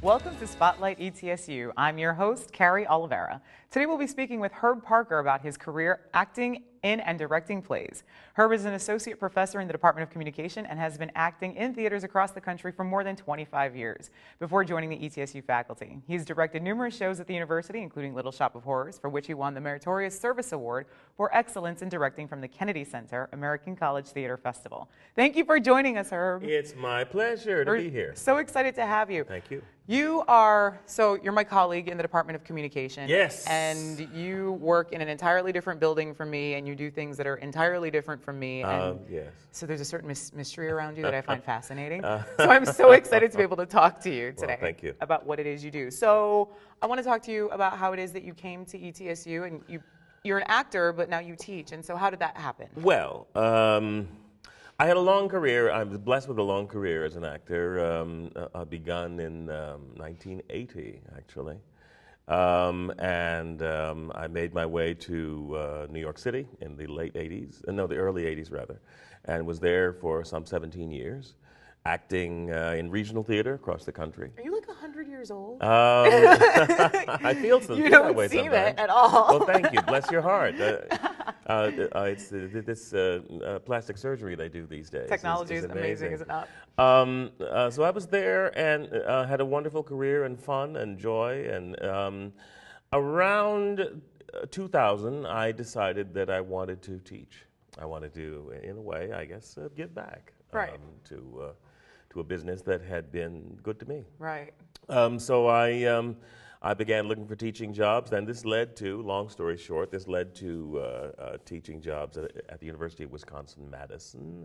Welcome to Spotlight ETSU. I'm your host, Carrie Oliveira. Today we'll be speaking with Herb Parker about his career acting in and directing plays. Herb is an associate professor in the Department of Communication and has been acting in theaters across the country for more than 25 years before joining the ETSU faculty. He's directed numerous shows at the university, including Little Shop of Horrors, for which he won the Meritorious Service Award for Excellence in Directing from the Kennedy Center American College Theater Festival. Thank you for joining us, Herb. It's my pleasure to be here. So excited to have you. Thank you. You're my colleague in the Department of Communication. Yes. And you work in an entirely different building from me, and you do things that are entirely different from me. And yes. so there's a certain mystery around you that I find fascinating. So I'm so excited to be able to talk to you today thank you. about what it is you do. So I want to talk to you about how it is that you came to ETSU, and you're an actor, but now you teach. And so how did that happen? Well, I had a long career. I was blessed with a long career as an actor. I begun in 1980, actually. I made my way to New York City in the late 80s, the early 80s rather, and was there for some 17 years, acting in regional theater across the country. Are you like 100 years old? I feel so. You don't that way seem sometimes. it at all. Well, thank you. Bless your heart. It's this plastic surgery they do these days. Technology is amazing, is it not? So I was there and had a wonderful career and fun and joy. And around 2000, I decided that I wanted to teach. I wanted to, in a way, I guess, give back to a business that had been good to me. Right. So I began looking for teaching jobs, and this led to, long story short, teaching jobs at the University of Wisconsin-Madison,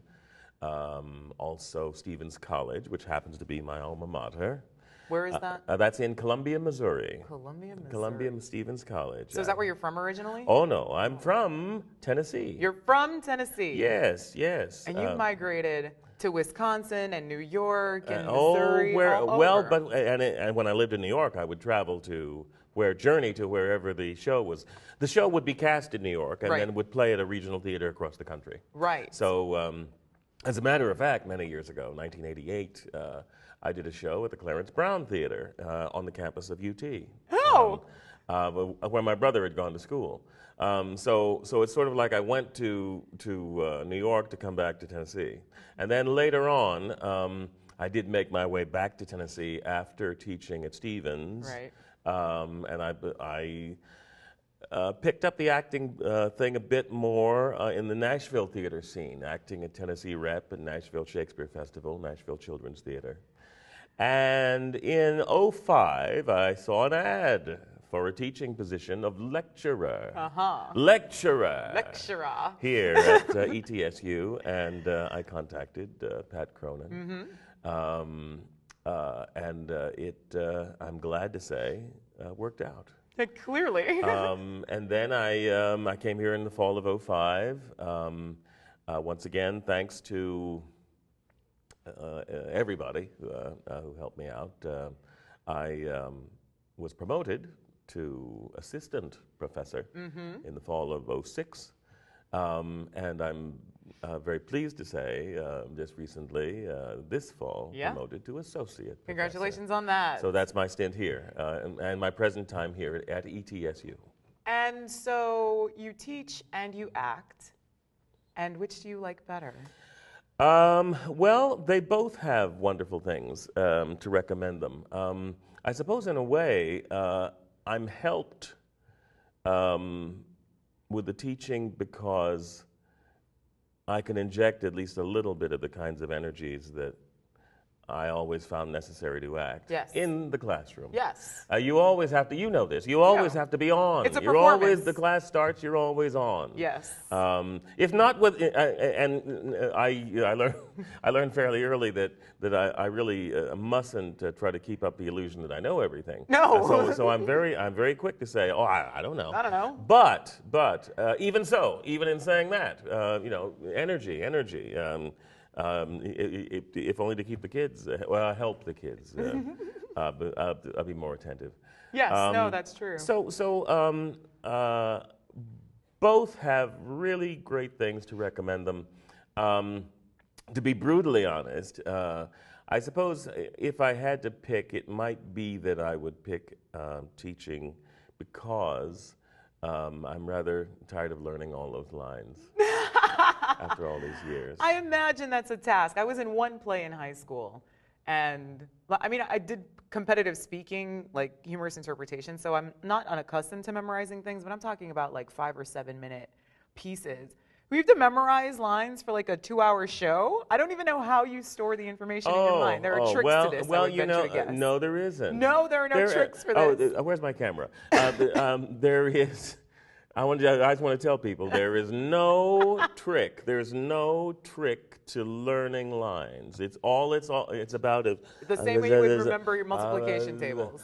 also Stevens College, which happens to be my alma mater. Where is that? That's in Columbia, Missouri. Columbia, Missouri. Columbia Stevens College. So is that where you're from originally? Oh, no, I'm from Tennessee. You're from Tennessee? Yes, yes. And you've migrated to Wisconsin and New York and Missouri, all over. And when I lived in New York, I would travel to wherever the show was. The show would be cast in New York and then would play at a regional theater across the country. Right. So, as a matter of fact, many years ago, 1988, I did a show at the Clarence Brown Theater on the campus of UT. Oh! Where my brother had gone to school. So it's sort of like I went to New York to come back to Tennessee. And then later on, I did make my way back to Tennessee after teaching at Stevens. Right. And I picked up the acting thing a bit more in the Nashville theater scene, acting at Tennessee Rep and Nashville Shakespeare Festival, Nashville Children's Theater. And in '05, I saw an ad for a teaching position of lecturer. Lecturer here at ETSU, and I contacted Pat Cronin. I'm glad to say, worked out. Clearly. And then I came here in the fall of '05. Once again, thanks to everybody who helped me out. I was promoted to assistant professor in the fall of '06. And I'm very pleased to say just recently, this fall, promoted to associate professor. Congratulations on that. So that's my stint here and my present time here at ETSU. And so you teach and you act, and which do you like better? Well, they both have wonderful things to recommend them. I suppose in a way, I'm helped with the teaching because I can inject at least a little bit of the kinds of energies that I always found necessary to act in the classroom. Yes. You always have to, you know this, you always have to be on. It's a you're performance. always, the class starts, you're always on. Yes. If not with, I learned fairly early that I really mustn't try to keep up the illusion that I know everything. No. So I'm very quick to say, oh, I don't know. I don't know. But even so, even in saying that, energy. If only to keep the kids, help the kids. I'll be more attentive. Yes, no, that's true. So both have really great things to recommend them. To be brutally honest, I I suppose if I had to pick, it might be that I would pick teaching because I'm rather tired of learning all those lines after all these years. I imagine that's a task. I was in one play in high school, and I mean, I did competitive speaking, like humorous interpretation, so I'm not unaccustomed to memorizing things, but I'm talking about like 5 or 7 minute pieces. We have to memorize lines for like a 2-hour show. I don't even know how you store the information in your mind. There are tricks to this. Well, I would venture to guess. no, there isn't. No, there are no tricks for this. Where's my camera? There is. I just want to tell people there is no trick. There's no trick to learning lines. It's about the same way you would remember your multiplication tables.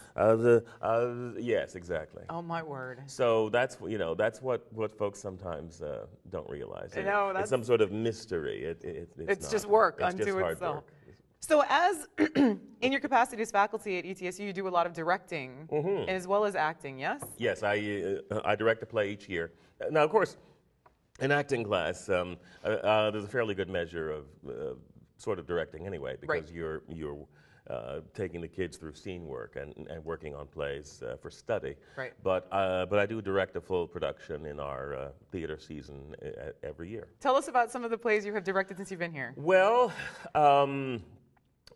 Yes, exactly. Oh my word. So that's what folks sometimes don't realize. No, it's some sort of mystery. It's just work it's unto just hard itself. work. So as in your capacity as faculty at ETSU, you do a lot of directing as well as acting, yes? Yes, I direct a play each year. Now, of course, in acting class, there's a fairly good measure of sort of directing anyway, because you're taking the kids through scene work and working on plays for study. Right. But I do direct a full production in our theater season every year. Tell us about some of the plays you have directed since you've been here. Well,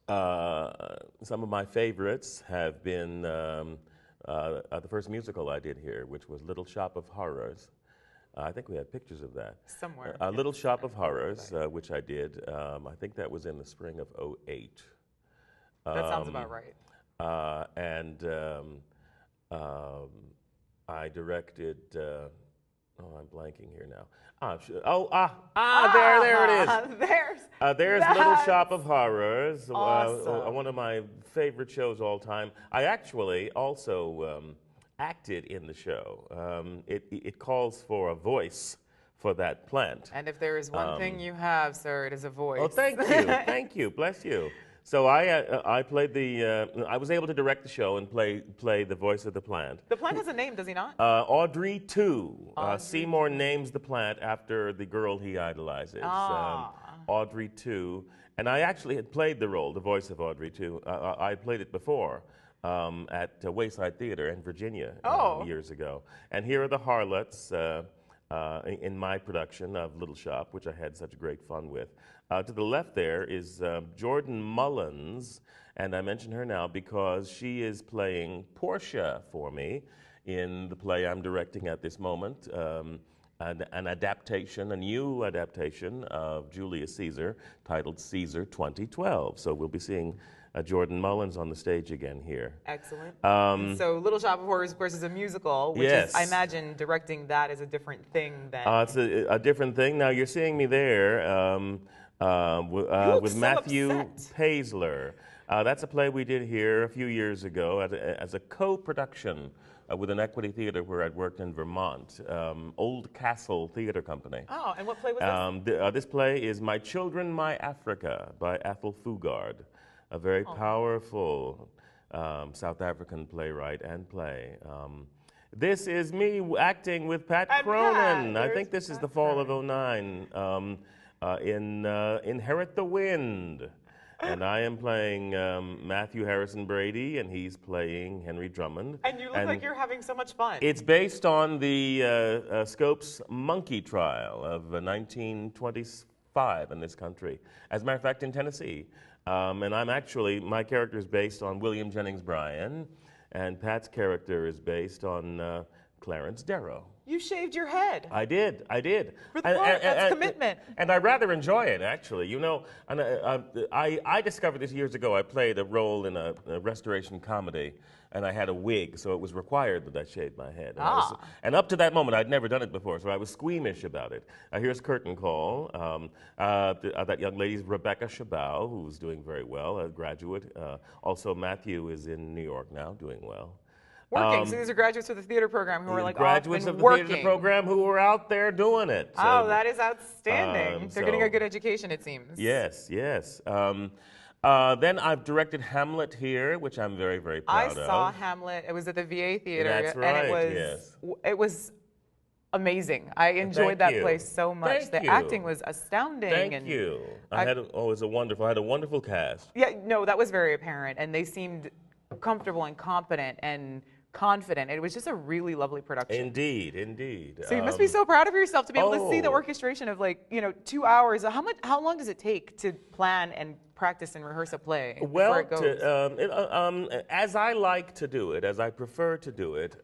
some of my favorites have been the first musical I did here, which was Little Shop of Horrors. I think we have pictures of that. Somewhere. Little Shop of Horrors, which I did. I think that was in the spring of '08. That sounds about right. I directed. I'm blanking here now. There it is. There's Little Shop of Horrors, awesome. One of my favorite shows all time. I actually also acted in the show. It calls for a voice for that plant. And if there is one thing you have, sir, it is a voice. Oh, thank you, thank you, bless you. So I played I was able to direct the show and play the voice of the plant. The plant has a name, does he not? Audrey 2. Seymour names the plant after the girl he idolizes. Audrey 2. And I actually had played the role, the voice of Audrey 2. I played it before at Wayside Theater in Virginia years ago. And here are the harlots in my production of Little Shop, which I had such great fun with. To the left there is Jordan Mullins, and I mention her now because she is playing Portia for me in the play I'm directing at this moment, an adaptation, a new adaptation of Julius Caesar titled Caesar 2012. So we'll be seeing Jordan Mullins on the stage again here. Excellent. So Little Shop of Horrors, of course, is a musical, which is, I imagine directing that is a different thing than... It's a different thing. Now, you're seeing me there with Matthew Paisler. That's a play we did here a few years ago as a co-production with an equity theater where I'd worked in Vermont, Old Castle Theater Company. Oh, and what play was this? This play is My Children, My Africa by Athol Fugard, a very powerful South African playwright and play. This is me acting with Pat Cronin. I think this is the fall of '09 in Inherit the Wind. And I am playing Matthew Harrison Brady, and he's playing Henry Drummond. And you look like you're having so much fun. It's based on the Scopes monkey trial of 1925 in this country. As a matter of fact, in Tennessee. And my character is based on William Jennings Bryan, and Pat's character is based on Clarence Darrow. You shaved your head. I did. For the part, that's commitment. And I rather enjoy it, actually. You know, and I discovered this years ago. I played a role in a restoration comedy, and I had a wig, so it was required that I shaved my head. And up to that moment, I'd never done it before, so I was squeamish about it. Here's Curtain Call. That young lady's Rebecca Chabot, who's doing very well, a graduate. Also, Matthew is in New York now, doing well. Working. So these are graduates of the theater program who are like graduates off and of the working. theater program who are out there doing it. Oh, that is outstanding. They're getting a good education, it seems. Yes, yes. Then I've directed Hamlet here, which I'm very, very proud of. I saw Hamlet. It was at the VA Theater. That's right. And it was amazing. I enjoyed that play so much. Thank The you. acting was astounding. Thank you. I had a wonderful cast. Yeah, no, that was very apparent, and they seemed comfortable and competent and confident. It was just a really lovely production. Indeed, indeed. So you must be so proud of yourself to be able to see the Oh. orchestration of 2 hours. How long does it take to plan and practice and rehearse a play before Well, it goes? as I like to do it, as I prefer to do it,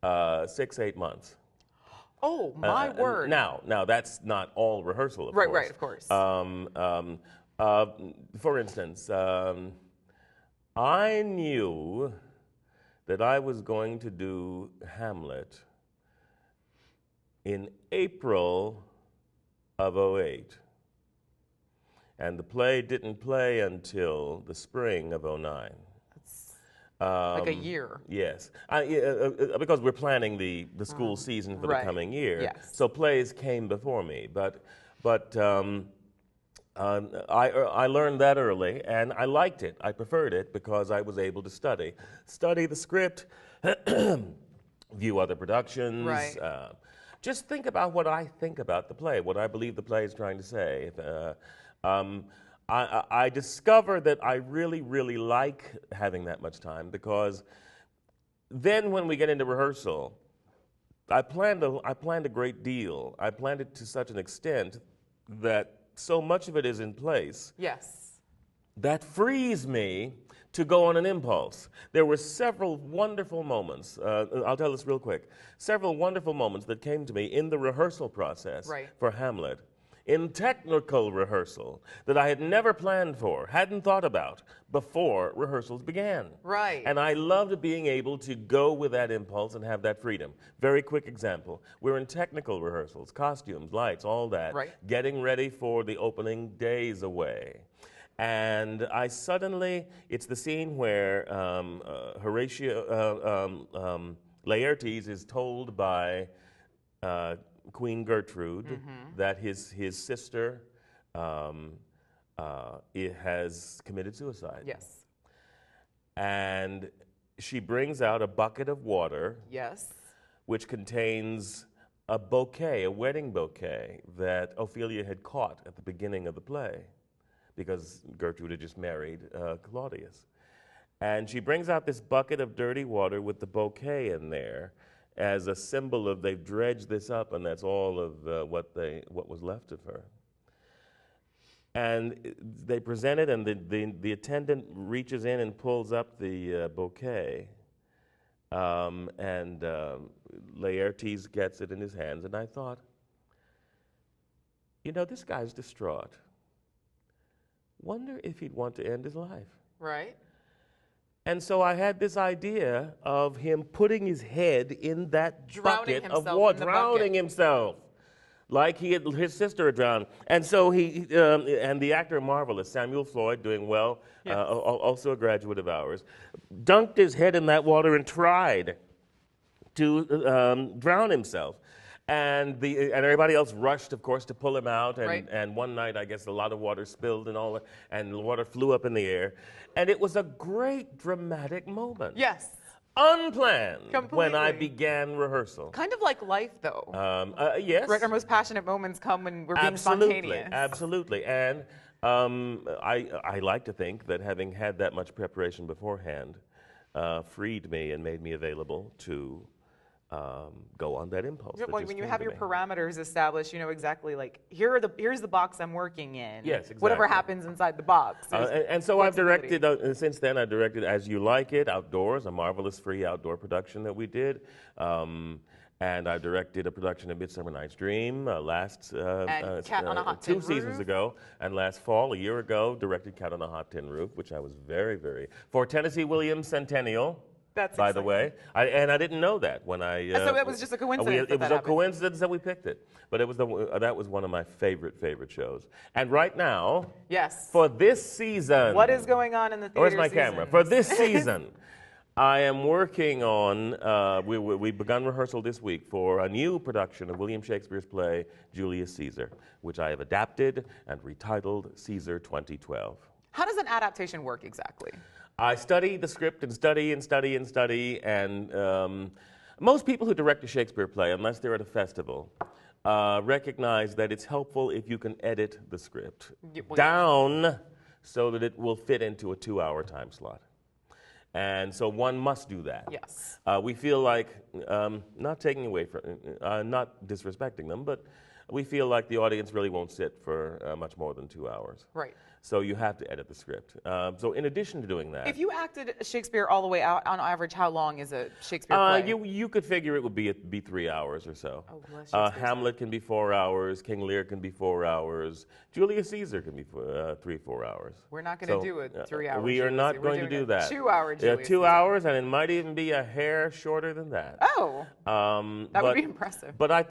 6-8 months. Oh my word! Now that's not all rehearsal, of Right, course. right, of course. For instance, I knew that I was going to do Hamlet in April of '08. And the play didn't play until the spring of '09. Like a year. Yes, because we're planning the school season for the coming year. Yes. So plays came before me, but I learned that early, and I liked it. I preferred it because I was able to study the script, view other productions. Right. Just think about what I think about the play, what I believe the play is trying to say. I discovered that I really, really like having that much time because then when we get into rehearsal, I planned a great deal. I planned it to such an extent that so much of it is in place. Yes. That frees me to go on an impulse. There were several wonderful moments, I'll tell this real quick, several wonderful moments that came to me in the rehearsal process for Hamlet, in technical rehearsal, that I had never planned for, hadn't thought about before rehearsals began. Right. And I loved being able to go with that impulse and have that freedom. Very quick example, we're in technical rehearsals, costumes, lights, all that, getting ready for the opening days away. And I suddenly, it's the scene where Laertes is told by Queen Gertrude that his sister has committed suicide. Yes. And she brings out a bucket of water. Yes. Which contains a bouquet, a wedding bouquet that Ophelia had caught at the beginning of the play, because Gertrude had just married Claudius. And she brings out this bucket of dirty water with the bouquet in there as a symbol of they've dredged this up and that's all of what was left of her. And they present it, and the attendant reaches in and pulls up the bouquet. And Laertes gets it in his hands, and I thought, this guy's distraught. Wonder if he'd want to end his life. Right. And so I had this idea of him putting his head in that bucket of water, drowning himself, like his sister had drowned. And so and the actor marvelous, Samuel Floyd, doing well, also a graduate of ours, dunked his head in that water and tried to drown himself. And everybody else rushed, of course, to pull him out. And one night, I guess, a lot of water spilled and all that, and the water flew up in the air. And it was a great dramatic moment. Yes. Unplanned. Completely. When I began rehearsal. Kind of like life, though. Yes. Right, our most passionate moments come when we're being spontaneous. Absolutely. And I like to think that having had that much preparation beforehand freed me and made me available to go on that impulse. Well, when you have your parameters established, you know exactly, like, here's the box I'm working in. Yes, exactly. Whatever happens inside the box. And so I've directed, since then I've directed As You Like It, Outdoors, a marvelous free outdoor production that we did. And I directed a production of Midsummer Night's Dream last Cat on a Hot Tin 2 seasons ago, and last fall, a year ago, directed Cat on a Hot Tin Roof, which I was very, very, for Tennessee Williams Centennial. That's by the way, and I didn't know that when I. So it was just a coincidence. It was a coincidence that we picked it, but it was that was one of my favorite shows. And right now, yes, for this season, what is going on in the theater? Where's my camera? For this season, I am working on. We've begun rehearsal this week for a new production of William Shakespeare's play Julius Caesar, which I have adapted and retitled Caesar 2012. How does an adaptation work exactly? I study the script and study, and Most people who direct a Shakespeare play, unless they're at a festival, recognize that it's helpful if you can edit the script down so that it will fit into a 2-hour time slot. And so one must do that. Yes. We feel like, not taking away from, not disrespecting them, but we feel like the audience really won't sit for much more than 2 hours. Right. So you have to edit the script. So in addition to doing that, if you acted Shakespeare all the way out, on average, how long is a Shakespeare play? You could figure it would be 3 hours or so. Oh, bless Hamlet can be 4 hours. King Lear can be 4 hours. Julius Caesar can be 3-4 hours. We're not going to do it 3 hours. We are not going to do that. 2 hour Julius 2 Caesar. hours, and it might even be a hair shorter than that. Oh, that would be impressive. But I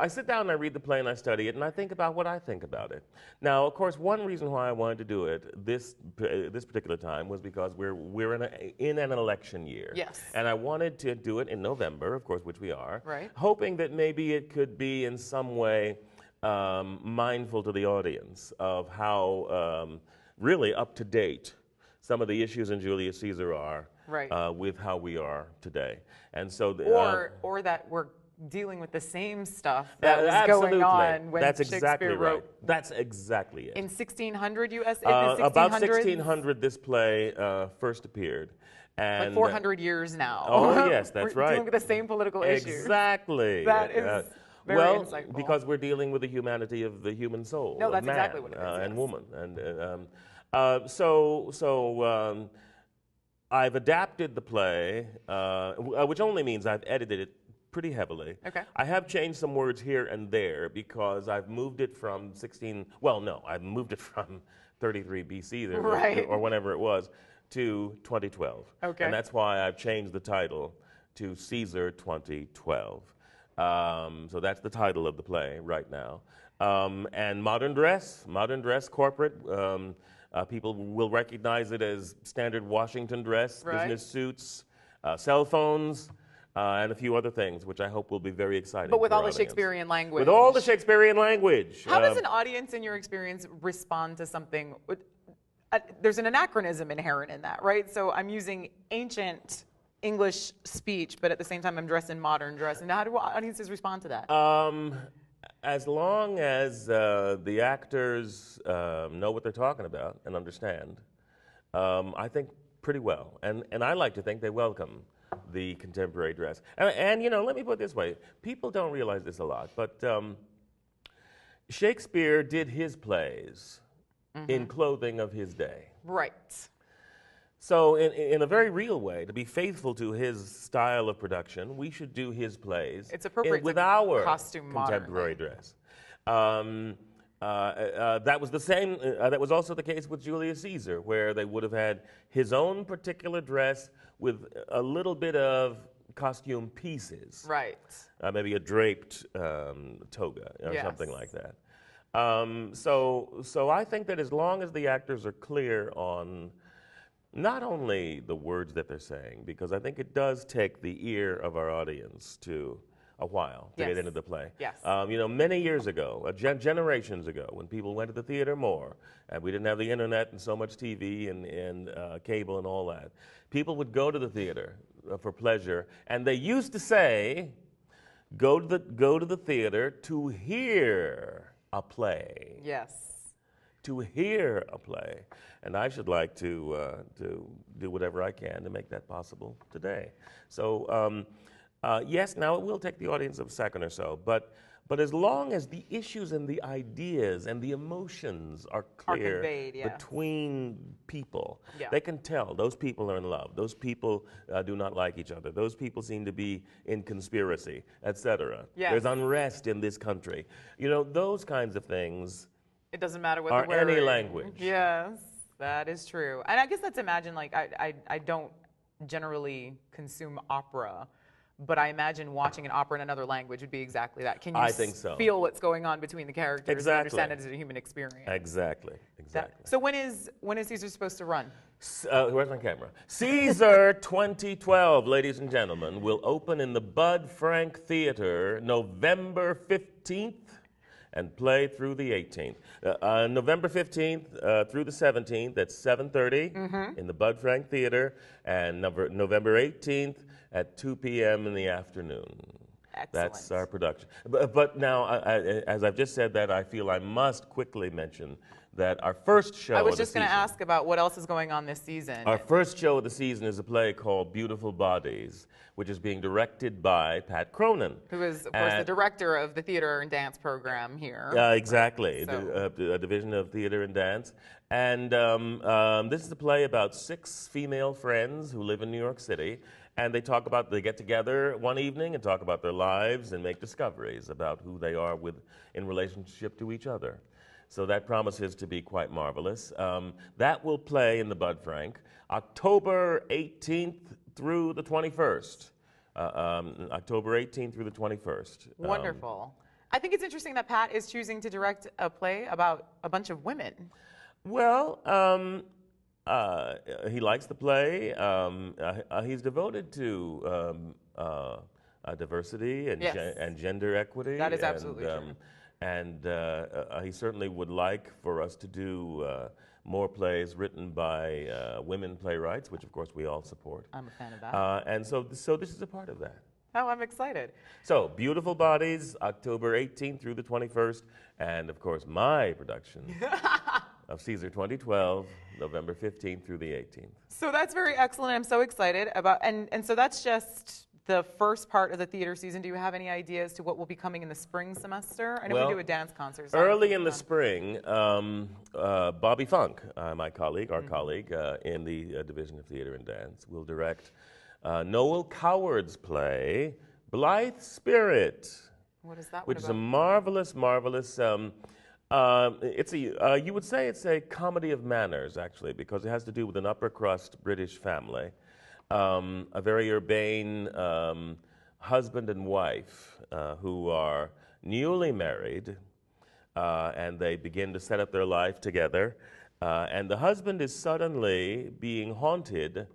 sit down and I read the play and I study it, and I think about what I think about it. Now, of course, one reason why I wanted to do it this particular time was because we're in an election year. Yes. And I wanted to do it in November, of course, which we are. Right. Hoping that maybe it could be in some way mindful to the audience of how really up to date some of the issues in Julius Caesar are. Right. With how we are today. And so or that we're dealing with the same stuff that was going on when Shakespeare wrote. That's exactly it. In 1600 US? About 1600 this play first appeared. And, like 400 years now. Oh, yes, that's we're right. dealing with the same political issues. Exactly. That is very insightful. Because we're dealing with the humanity of the human soul. No, that's man, exactly what it is. And yes. woman. And I've adapted the play, which only means I've edited it pretty heavily. Okay. I have changed some words here and there because I've moved it from I've moved it from 33 BC right. or whenever it was to 2012. Okay. And that's why I've changed the title to Caesar 2012. So that's the title of the play right now. And modern dress, corporate. People will recognize it as standard Washington dress, right. business suits, cell phones, and a few other things, which I hope will be very exciting. But with all the audience. Shakespearean language. With all the Shakespearean language. How does an audience, in your experience, respond to something? There's an anachronism inherent in that, right? So I'm using ancient English speech, but at the same time I'm dressed in modern dress. And how do audiences respond to that? As long as the actors know what they're talking about and understand, I think pretty well. And I like to think they welcome the contemporary dress. And let me put it this way. People don't realize this a lot, but Shakespeare did his plays in clothing of his day. Right. So in a very real way, to be faithful to his style of production, we should do his plays it's appropriate with to our costume contemporary modernly. dress. That was the same. That was also the case with Julius Caesar, where they would have had his own particular dress with a little bit of costume pieces. Right. Maybe a draped toga or Yes. something like that. So I think that as long as the actors are clear on not only the words that they're saying, because I think it does take the ear of our audience to a while to Yes. get into the play. Yes. Many years ago, generations ago, when people went to the theater more, and we didn't have the internet and so much TV and cable and all that, people would go to the theater for pleasure, and they used to say, go to the theater to hear a play. Yes. To hear a play. And I should like to do whatever I can to make that possible today. So, yes, now it will take the audience a second or so, but as long as the issues and the ideas and the emotions are clear conveyed, yes. between people, Yeah. they can tell those people are in love, those people do not like each other, those people seem to be in conspiracy, etc. Yes. There's unrest in this country. Those kinds of things. It doesn't matter what Or they're wearing. any language. Yes, that is true. And I guess let's imagine, like, I don't generally consume opera, but I imagine watching an opera in another language would be exactly that. Can you I think so. feel what's going on between the characters Exactly. and understand it as a human experience? Exactly. So when is Caesar supposed to run? Where's my camera? Caesar 2012, ladies and gentlemen, will open in the Bud Frank Theater November 15th and play through the 18th. November 15th through the 17th at 7:30 in the Bud Frank Theater, and November 18th at 2 p.m. in the afternoon. Excellent. That's our production. But now, as I've just said that, I feel I must quickly mention that our first show I was of the just going to season- ask about what else is going on this season. Our first show of the season is a play called Beautiful Bodies, which is being directed by Pat Cronin. Who is, of course, the director of the theater and dance program here. Exactly, So- a division of theater and dance. And this is a play about 6 female friends who live in New York City. And they get together one evening and talk about their lives and make discoveries about who they are in relationship to each other. So that promises to be quite marvelous. That will play in the Bud Frank October 18th through the 21st. October 18th through the 21st. Wonderful. I think it's interesting that Pat is choosing to direct a play about a bunch of women. Well, he likes the play. He's devoted to diversity and, Yes. and gender equity. That is absolutely true. And he certainly would like for us to do more plays written by women playwrights, which of course we all support. I'm a fan of that. And so this is a part of that. Oh, I'm excited. So, Beautiful Bodies, October 18th through the 21st, and of course my production of Caesar 2012, November 15th through the 18th. So that's very excellent. I'm so excited about, and so that's just the first part of the theater season. Do you have any ideas to what will be coming in the spring semester? I know we do a dance concert. So early in the spring, Bobby Funk, my colleague, our colleague in the Division of Theater and Dance, will direct Noel Coward's play, Blithe Spirit. What is that? Which is a marvelous, marvelous. You would say it's a comedy of manners, actually, because it has to do with an upper crust British family, a very urbane husband and wife who are newly married, and they begin to set up their life together. And the husband is suddenly being haunted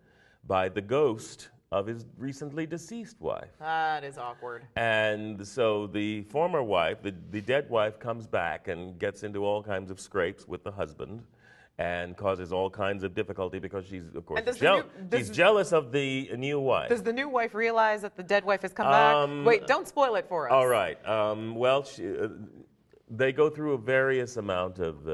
by the ghost of his recently deceased wife. That is awkward. And so the former wife, the dead wife, comes back and gets into all kinds of scrapes with the husband and causes all kinds of difficulty because she's, of course, she's jealous of the new wife. Does the new wife realize that the dead wife has come back? Wait, don't spoil it for us. All right. Well, they go through a various amount of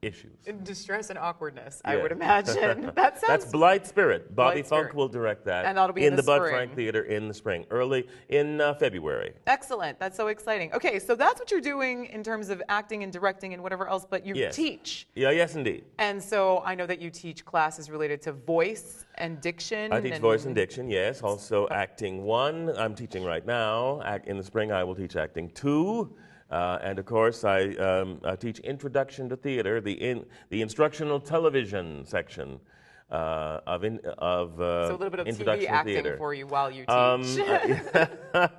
issues. Distress and awkwardness, Yeah. I would imagine. That sounds. That's Blithe Spirit. Bobby Blithe Funk Spirit. will direct that. And that'll be in the Bud spring. Frank Theater in the spring, early in February. Excellent. That's so exciting. Okay, so that's what you're doing in terms of acting and directing and whatever else, but you Yes. teach. Yeah, yes, indeed. And so I know that you teach classes related to voice and diction. I teach voice and diction, yes. Also acting 1, I'm teaching right now. In the spring, I will teach acting 2. And of course, I teach Introduction to Theater, the instructional television section of So a little bit of Introduction TV to acting Theater. for you while you teach.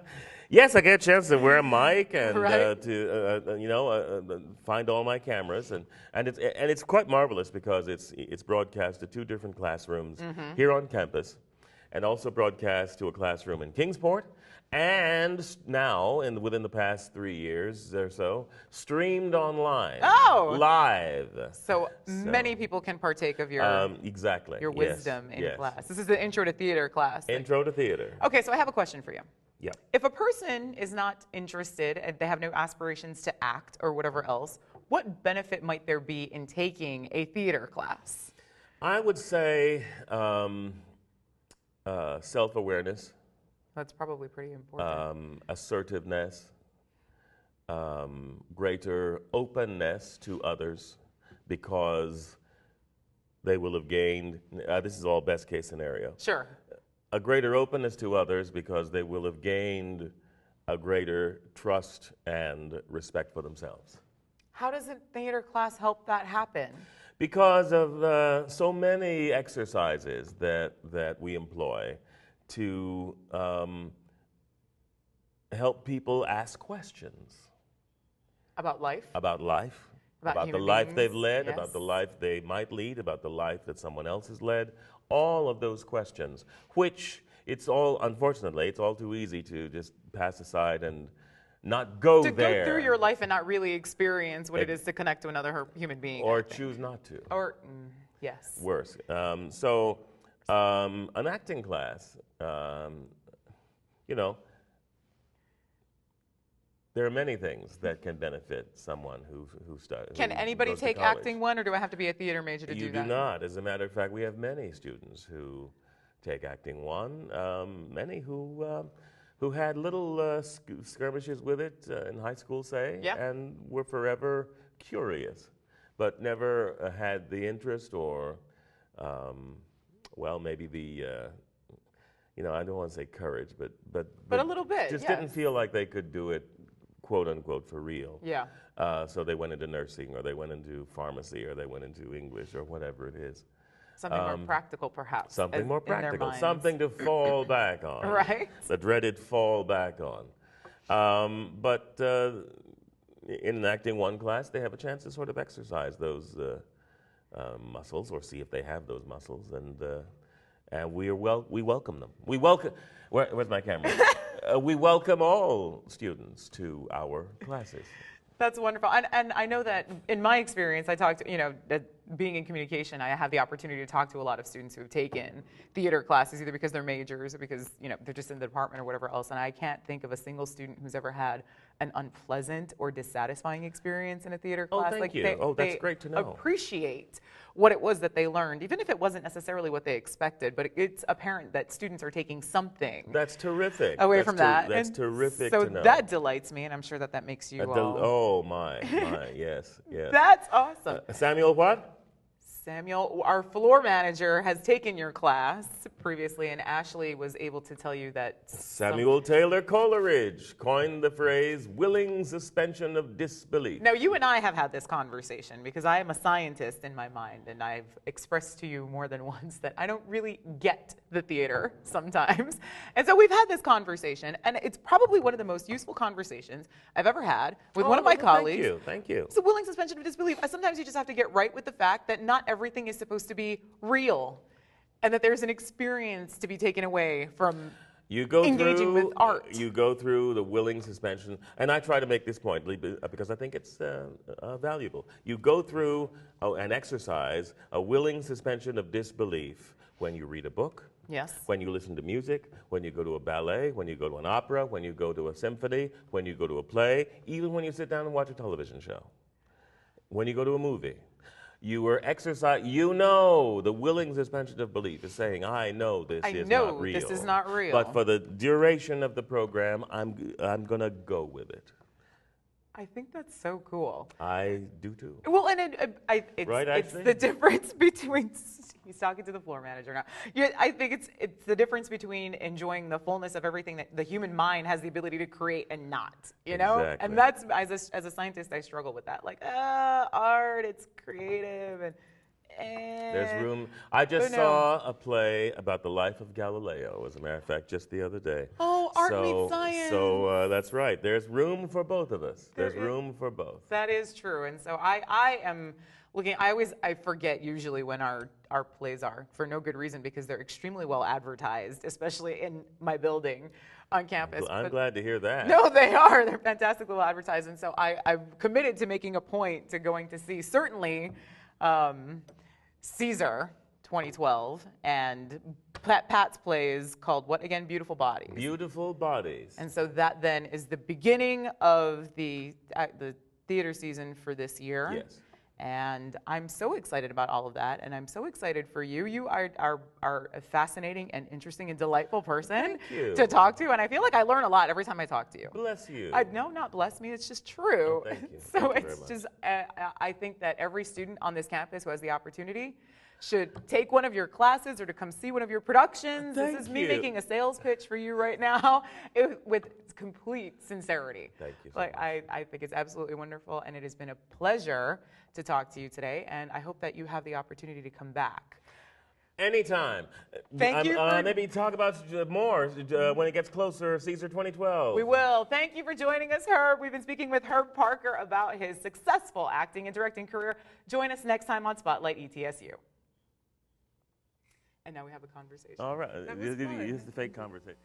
Yes, I get a chance to wear a mic and Right. to find all my cameras, and it's quite marvelous because it's broadcast to 2 different classrooms here on campus, and also broadcast to a classroom in Kingsport, and now within the past 3 years or so, streamed online. Oh! Live. So many people can partake of your Exactly. your Yes, wisdom in yes. class. This is the Intro to Theater class. Intro to Theater. Okay, so I have a question for you. Yeah. If a person is not interested and they have no aspirations to act or whatever else, what benefit might there be in taking a theater class? I would say self-awareness. That's probably pretty important. Assertiveness, greater openness to others, because they will have gained, this is all best case scenario, Sure. a greater openness to others because they will have gained a greater trust and respect for themselves. How does a theater class help that happen? Because of so many exercises that we employ to help people ask questions About life? about life, About the human life beings, they've led, yes. about the life they might lead, about the life that someone else has led. All of those questions, which unfortunately, it's all too easy to just pass aside and not go to there. go through your life and not really experience what it is to connect to another human being. Or choose not to. Or, yes. Worse. An acting class, you know, there are many things that can benefit someone who studies. Can anybody take acting one, or do I have to be a theater major to do that? You do not. As a matter of fact, we have many students who take acting one, many who had little skirmishes with it in high school, say, and were forever curious, but never had the interest or, well, maybe the, you know, I don't want to say courage, but a little bit, just didn't feel like they could do it, quote unquote, for real. Yeah. So they went into nursing, or they went into pharmacy, or they went into English, or whatever it is. Something more practical, perhaps. Something more practical, something to fall back on. Right. The dreaded fall back on. But in acting one class, they have a chance to sort of exercise those muscles, or see if they have those muscles, and we welcome them. We welcome. Where's my camera? We welcome all students to our classes. That's wonderful. And I know that in my experience, I talked to, you know, being in communication, I have the opportunity to talk to a lot of students who have taken theater classes, either because they're majors or because, you know, they're just in the department or whatever else. And I can't think of a single student who's ever had an unpleasant or dissatisfying experience in a theater class. Oh, thank you. That's great to know. Appreciate what it was that they learned, even if it wasn't necessarily what they expected, but it's apparent that students are taking something. That's terrific. Away from that. That's terrific to know. So that delights me, and I'm sure that makes you all. Oh, my, yes. That's awesome. Samuel what? Samuel, our floor manager, has taken your class previously, and Ashley was able to tell you that Samuel Taylor Coleridge coined the phrase willing suspension of disbelief. Now, you and I have had this conversation because I am a scientist in my mind, and I've expressed to you more than once that I don't really get the theater sometimes. And so we've had this conversation, and it's probably one of the most useful conversations I've ever had with one of my colleagues. Thank you. It's a willing suspension of disbelief. Sometimes you just have to get right with the fact that not everything is supposed to be real, and that there's an experience to be taken away from engaging with art. You go through the willing suspension, and I try to make this point because I think it's valuable. You go through an exercise, a willing suspension of disbelief, when you read a book, yes, when you listen to music, when you go to a ballet, when you go to an opera, when you go to a symphony, when you go to a play, even when you sit down and watch a television show, when you go to a movie. You were exercising, you know, the willing suspension of belief is saying, I know this is not real. This is not real. But for the duration of the program, I'm going to go with it. I think that's so cool. I do too. Well, and it's the difference between, he's talking to the floor manager now. I think it's the difference between enjoying the fullness of everything that the human mind has the ability to create and not, you know? Exactly. And that's, as a scientist, I struggle with that. Like, art, it's creative, and there's room. I just saw a play about the life of Galileo, as a matter of fact, just the other day. Oh, art meets science. So that's right. There's room for both of us. There's room for both. That is true. And so I am looking, I forget usually when our plays are, for no good reason, because they're extremely well advertised, especially in my building on campus. I'm glad to hear that. No, they are. They're fantastically well advertised. And so I'm committed to making a point to going to see, certainly, Caesar 2012, and Pat's play is called what again? Beautiful Bodies. Beautiful Bodies. And so that then is the beginning of the theater season for this year. Yes. And I'm so excited about all of that, and I'm so excited for you. You are a fascinating and interesting and delightful person to talk to, and I feel like I learn a lot every time I talk to you. Bless you. No, not bless me. It's just true. Oh, thank you. So thank you it's just, I think that every student on this campus who has the opportunity should take one of your classes or to come see one of your productions. This is me making a sales pitch for you right now with complete sincerity. Thank you. Like, I think it's absolutely wonderful, and it has been a pleasure to talk to you today, and I hope that you have the opportunity to come back. Anytime. Thank you. Maybe talk about more when it gets closer, Caesar 2012. We will. Thank you for joining us, Herb. We've been speaking with Herb Parker about his successful acting and directing career. Join us next time on Spotlight ETSU. And now we have a conversation. All right. Here's the fake conversation.